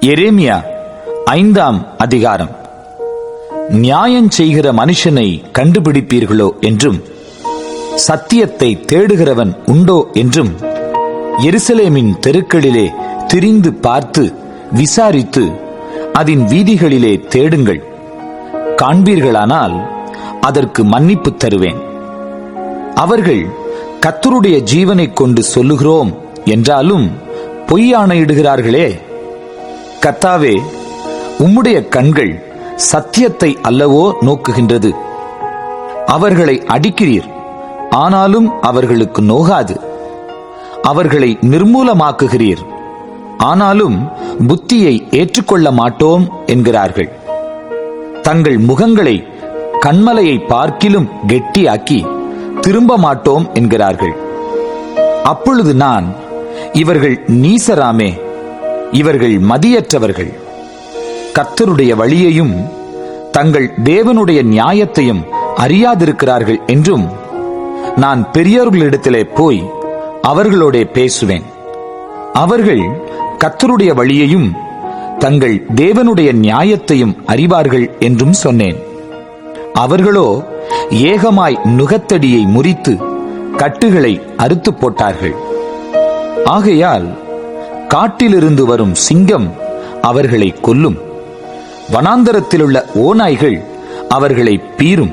எரேமியா 5ஆம் அதிகாரம். நியாயம் செய்கிற மனுஷனை கண்டுபிடிப்பீர்களோ என்றும், சத்தியத்தை தேடுகிறவன் உண்டோ என்றும், எருசலேமின் தெருக்களிலே திரிந்து பார்த்து விசாரித்து அதன் வீதிகளிலே தேடுங்கள். காண்பீர்களானால் அதற்கு மன்னிப்பு தருவேன். அவர்கள் கர்த்தருடைய ஜீவனைக் கொண்டு சொல்லுகிறோம் என்றாலும் பொய்யாணையிடுகிறார்களே. கர்த்தாவே, உம்முடைய கண்கள் சத்தியத்தை அல்லவோ நோக்குகின்றது. அவர்களை அடிக்கிறீர், ஆனாலும் அவர்களுக்கு நோகாது. அவர்களை நிர்மூலமாக்குகிறீர், ஆனாலும் புத்தியை ஏற்றுக்கொள்ள மாட்டோம் என்கிறார்கள். தங்கள் முகங்களை கண்மலையை பார்க்கிலும் கெட்டியாக்கி திரும்ப மாட்டோம் என்கிறார்கள். அப்பொழுது நான், இவர்கள் நீசராமே, இவர்கள் மதியற்றவர்கள், கர்த்தருடைய வழியையும் தங்கள் தேவனுடைய நியாயத்தையும் அறியாதிருக்கிறார்கள் என்றும், நான் பெரியோர்களிடத்திலே போய் அவர்களோட பேசுவேன். அவர்கள் கர்த்தருடைய வழியையும் தங்கள் தேவனுடைய நியாயத்தையும் அறிவார்கள் என்றும் சொன்னேன். அவர்களோ ஏகமாய் நுகத்தடியை முறித்து கட்டுகளை அறுத்து போட்டார்கள். ஆகையால் காட்டிலிருந்து வரும் சிங்கம் அவர்களை கொல்லும், வனாந்தரத்திலுள்ள ஓநாய்கள் அவர்களை பீரும்,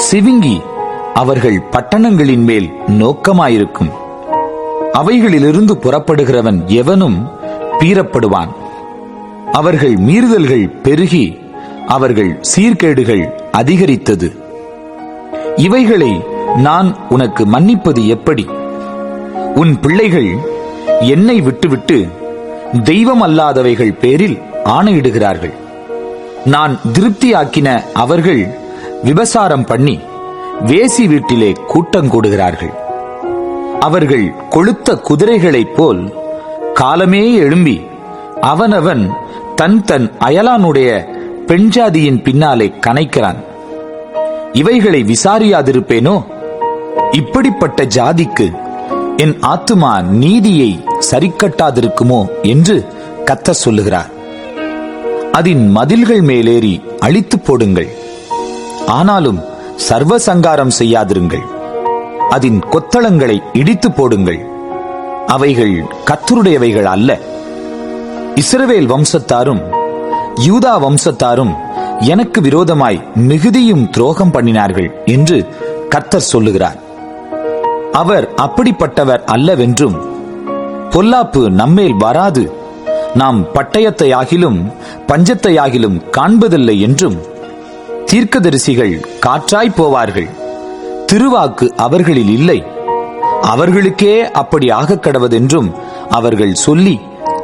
சிவிங்கி அவர்கள் பட்டணங்களின் மேல் நோக்கமாயிருக்கும். அவைகளிலிருந்து புறப்படுகிறவன் எவனும் பீறப்படுவான். அவர்கள் மீறுதல்கள் பெருகி அவர்கள் சீர்கேடுகள் அதிகரித்தது. இவைகளை நான் உனக்கு மன்னிப்பது எப்படி? உன் பிள்ளைகள் என்னை விட்டுவிட்டு தெய்வம் அல்லாதவைகள் பேரில் ஆணையிடுகிறார்கள். நான் திருப்தியாக்கின அவர்கள் விபசாரம் பண்ணி வேசி வீட்டிலே கூட்டங்கூடுகிறார்கள். அவர்கள் கொழுத்த குதிரைகளைப் போல் காலமே எழும்பி அவனவன் தன் தன் அயலானுடைய பெண்ஜாதியின் பின்னாலே கனைக்கிறான். இவைகளை விசாரியாதிருப்பேனோ? இப்படிப்பட்ட ஜாதிக்கு என் ஆத்துமா நீதியை சரிக்கட்டாதிருக்குமோ என்று கர்த்தர் சொல்லுகிறார். அதன் மதில்கள் மேலேறி அழித்து போடுங்கள், ஆனாலும் சர்வ சங்காரம் செய்யாதிருங்கள். அதன் கொத்தளங்களை இடித்து போடுங்கள், அவைகள் கர்த்தருடையவைகள் அல்ல. இஸ்ரவேல் வம்சத்தாரும் யூதா வம்சத்தாரும் எனக்கு விரோதமாய் மிகுதியும் துரோகம் பண்ணினார்கள் என்று கர்த்தர் சொல்லுகிறார். அவர் அப்படிப்பட்டவர் அல்லவென்றும், பொல்லாப்பு நம்மேல் வராது, நாம் பட்டயத்தையாகிலும் பஞ்சத்தையாகிலும் காண்பதில்லை என்றும், தீர்க்கதரிசிகள் காற்றாய் போவார்கள், திருவாக்கு அவர்களில் இல்லை, அவர்களுக்கே அப்படி ஆகக் கடவதென்றும் அவர்கள் சொல்லி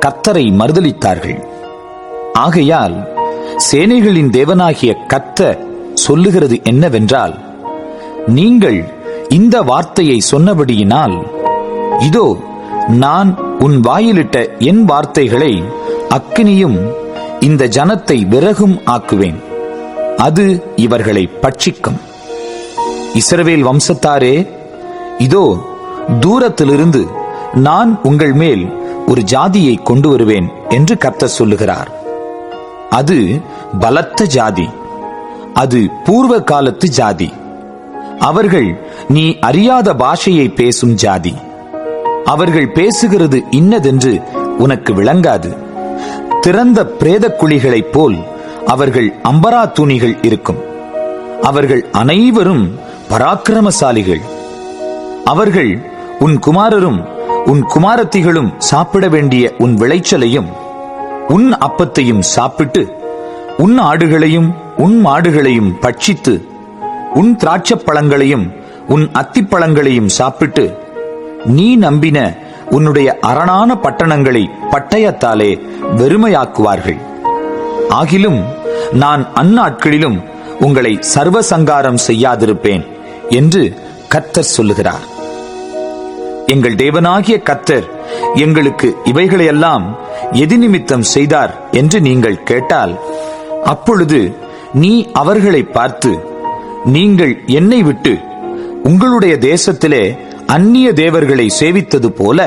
கர்த்தரை மறுதலித்தார்கள். ஆகையால் சேனைகளின் தேவனாகிய கர்த்தர் சொல்லுகிறது என்னவென்றால், நீங்கள் இந்த வார்த்தையை சொன்னபடியினால், இதோ நான் உன் வாயிலிட்ட என் வார்த்தைகளை அக்கினியும் இந்த ஜனத்தை விறகும் ஆக்குவேன், அது இவர்களை பட்சிக்கும். இஸ்ரவேல் வம்சத்தாரே, இதோ தூரத்திலிருந்து நான் உங்கள் மேல் ஒரு ஜாதியை கொண்டு வருவேன் என்று கர்த்தர் சொல்லுகிறார். அது பலத்த ஜாதி, அது பூர்வ காலத்து ஜாதி. அவர்கள் நீ அறியாத பாஷையை பேசும் ஜாதி. அவர்கள் பேசுகிறது இன்னதென்று உனக்கு விளங்காது. திறந்த பிரேத குழிகளைப் போல் அவர்கள் அம்பரா தூணிகள் இருக்கும். அவர்கள் அனைவரும் பராக்கிரமசாலிகள். அவர்கள் உன் குமாரரும் உன் குமாரத்திகளும் சாப்பிட வேண்டிய உன் விளைச்சலையும் உன் அப்பத்தையும் சாப்பிட்டு, உன் ஆடுகளையும் உன் மாடுகளையும் பட்சித்து, உன் திராட்சப் பழங்களையும் உன் அத்திப்பழங்களையும் சாப்பிட்டு, நீ நம்பின உன்னுடைய அரணான பட்டணங்களை பட்டயத்தாலே வெறுமையாக்குவார்கள். ஆகிலும் நான் அந்நாட்களிலும் உங்களை சர்வசங்காரம் செய்யாதிருப்பேன் என்று கர்த்தர் சொல்லுகிறார். எங்கள் தேவனாகிய கர்த்தர் எங்களுக்கு இவைகளையெல்லாம் எதி நிமித்தம் செய்தார் என்று நீங்கள் கேட்டால், அப்பொழுது நீ அவர்களை பார்த்து, நீங்கள் என்னை விட்டு உங்களுடைய தேசத்திலே அந்நிய தேவர்களை சேவித்தது போல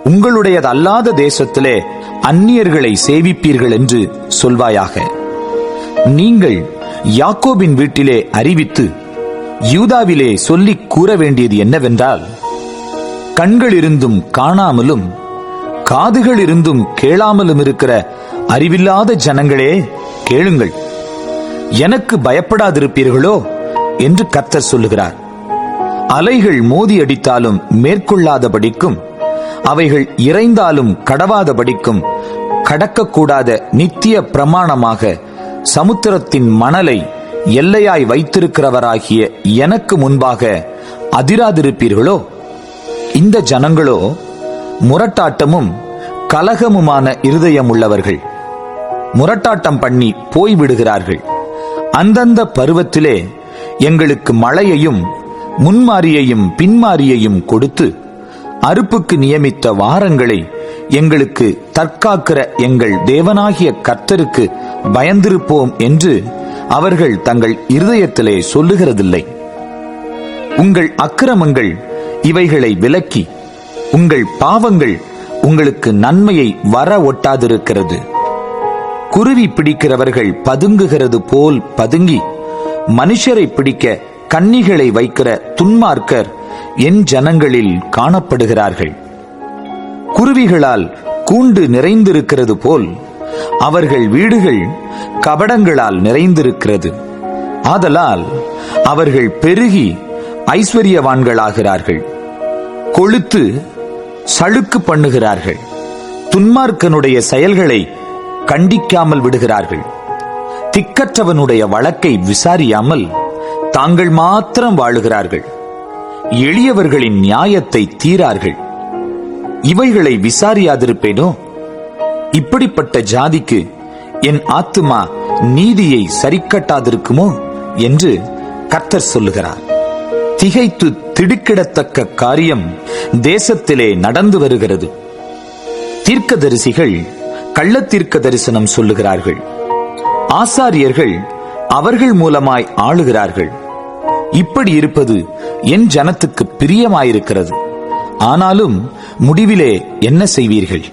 உங்களுடையதல்லாத தேசத்திலே அந்நியர்களை சேவிப்பீர்கள் என்று சொல்வாயாக. நீங்கள் யாக்கோபின் வீட்டிலே அறிவித்து யூதாவிலே சொல்லிக் கூற வேண்டியது என்னவென்றால், கண்கள் இருந்தும் காணாமலும் காதுகள் இருந்தும் கேளாமலும் இருக்கிற அறிவில்லாத ஜனங்களே, கேளுங்கள். எனக்கு பயப்படாதிருப்பீர்களோ என்று கர்த்தர் சொல்லுகிறார். அலைகள் மோதி அடித்தாலும் மேற்கொள்ளாதபடிக்கும், அவைகள் இறைந்தாலும் கடவாதபடிக்கும் கடக்கக்கூடாத நித்திய பிரமாணமாக சமுத்திரத்தின் மணலை எல்லையாய் வைத்திருக்கிறவராகிய எனக்கு முன்பாக அதிராதிருப்பீர்களோ? இந்த ஜனங்களோ முரட்டாட்டமும் கலகமுமான இருதயம் உள்ளவர்கள். முரட்டாட்டம் பண்ணி போய்விடுகிறார்கள். அந்தந்த பருவத்திலே எங்களுக்கு மழையையும் முன்மாரியையும் பின்மாரியையும் கொடுத்து அறுப்புக்கு நியமித்த வாரங்களை எங்களுக்கு தற்காக்கிற எங்கள் தேவனாகிய கர்த்தருக்கு பயந்திருப்போம் என்று அவர்கள் தங்கள் இருதயத்திலே சொல்லுகிறதில்லை. உங்கள் அக்கிரமங்கள் இவைகளை விலக்கி உங்கள் பாவங்கள் உங்களுக்கு நன்மையை வர ஒட்டாதிருக்கிறது. குருவி பிடிக்கிறவர்கள் பதுங்குகிறது போல் பதுங்கி மனுஷரை பிடிக்க கன்னிகளை வைக்கிற துன்மார்க்கர் என் ஜனங்களில் காணப்படுகிறார்கள். குருவிகளால் கூண்டு நிறைந்திருக்கிறது போல் அவர்கள் வீடுகள் கபடங்களால் நிறைந்திருக்கிறது. ஆதலால் அவர்கள் பெருகி ஐஸ்வர்யவான்களாகிறார்கள். கொழுத்து சழுக்கு பண்ணுகிறார்கள். துன்மார்க்கனுடைய செயல்களை கண்டிக்காமல் விடுகிறார்கள். திக்கற்றவனுடைய வழக்கை விசாரியாமல் தாங்கள் மாத்திரம் வாழுகிறார்கள். எளியவர்களின் நியாயத்தை தீரார்கள். இவைகளை விசாரியாதிருப்பேனோ? இப்படிப்பட்ட ஜாதிக்கு என் ஆத்துமா நீதியை சரிக்கட்டாதிருக்குமோ என்று கர்த்தர் சொல்லுகிறார். திகைத்து திடுக்கிடத்தக்க காரியம் தேசத்திலே நடந்து வருகிறது. தீர்க்கதரிசிகள் கள்ளத்தீர்க்க தரிசனம் சொல்லுகிறார்கள். ஆசாரியர்கள் அவர்கள் மூலமாய் ஆளுகிறார்கள். இப்படி இருப்பது என் ஜனத்துக்கு பிரியமாயிருக்கிறது. ஆனாலும் முடிவிலே என்ன செய்வீர்கள்?